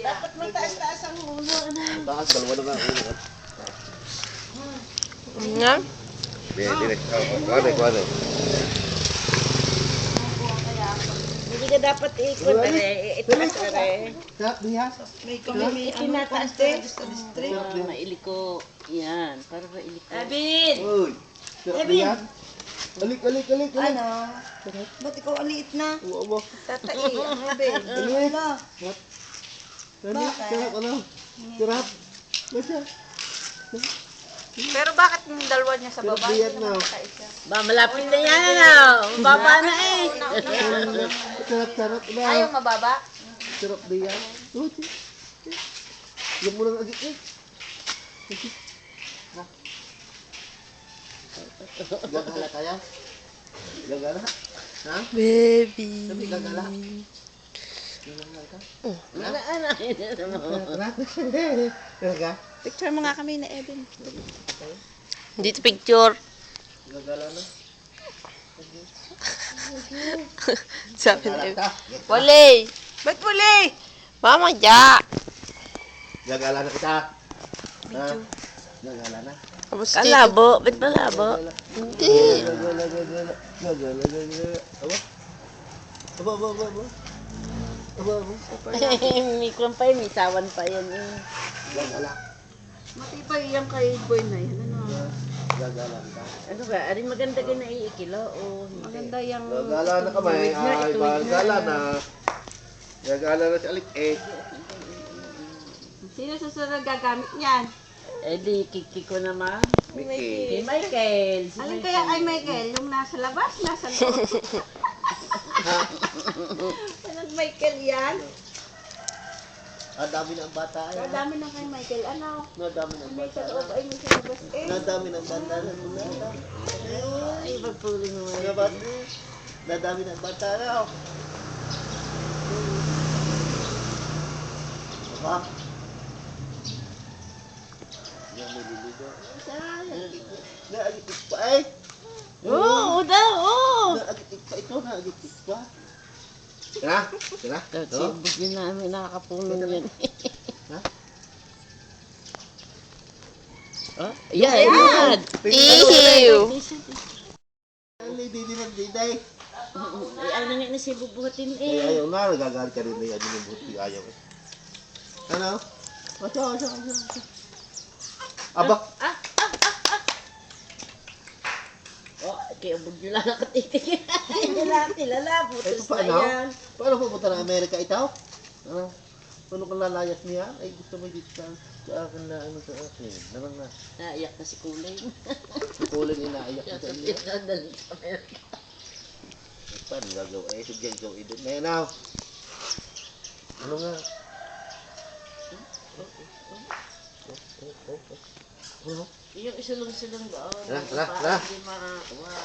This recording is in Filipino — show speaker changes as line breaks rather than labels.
Dapat mataas-taas ang ulo.
Taas, dalawa na nga ulo.
Nga?
Dire. Kuwane.
Hindi ka dapat ikot. Itaas are.
Sarap diha.
May itinataas din.
Mailiko. Yan. Para mailiko.
Abin!
Uy. Sarap diha. Alik.
Ano? Ba't ikaw aliit na?
Oo.
Tatai. Abin.
Alik.
Ano?
Sarap ano? Sarap. Masya.
Pero bakit yung dalawa niya sa
Sarap
baba?
diha na.
Ba, malapit na yan, ano? Baba na eh.
Sarap na.
Ayaw mababa?
Sarap diha. Yung mo lang agit eh. Gagala kaya? Gagala? Ha?
Baby.
Sabi gagala? Gagala ka?
Ano?
Gagala?
Picture mo nga kami na Evan.
Dito picture.
Gagala na?
Sabi
Gagala
na
ka?
Wali.
Ba't muli?
Mama, ja.
Gagala na kita. Ha? Gagala na?
Kalabo. Ba't malabo?
Hindi.
Gagala. Aba.
May kwan pa yun. May sawan pa yun.
Gagala.
Matibay yung kay boy na yan. Ano?
Gagala ka.
Ano ba? Aring maganda ka na iikilo o hindi?
Maganda yung...
Gagala na kamay. Ay, gagala na. Gagala na si Alik eh.
Sino susunod gagamit niyan?
Eh di, kiki ko naman.
Mickey.
Si Michael. Si
Alin kaya ay Michael? Yung nasa labas, nasa loob. Anong Michael yan?
Dami ng bata.
Kadami na kay Michael. Ano?
Dami ng
May
bata.
sa loob ay may sa labas eh.
Dami ng bata.
Ay, magpuling mo.
Nadami ng bata na. Diba? Yan nililigo. Naagitik pa eh.
Oo, daw, oo.
Naagitik pa ito. Naagitik pa. Sila?
Sibog yun namin, nakakapulong yan.
Ha?
Oh, yan.
Ew.
Hindi naman diday.
Ay, ano nga na si bubuhatin
Ay,
eh.
ayaw na. Nagagalit ka rin na yan. Yung buti ayaw eh. Ano? Asa. Aba.
Oh, kaya bug nyo lang nakatitig. Hindi lang tilala,
Ito
butos
pa
na
ano?
yan.
Paano pupunta ng Amerika itaw? Ano? Paano kang lalayas niya? Ay gusto mo dito sa akin na ano sa akin. Naman na.
Naiyak na si Kulay.
Ituloy inaiyak
Kaya
na sa
sa
inyo.
pinadali sa Amerika.
Paano gagawa? Eh, sige gawin din. Menaw. Ano nga? Ano?
Yung isulong-sulong doon.
Tara.
Hindi makakuha.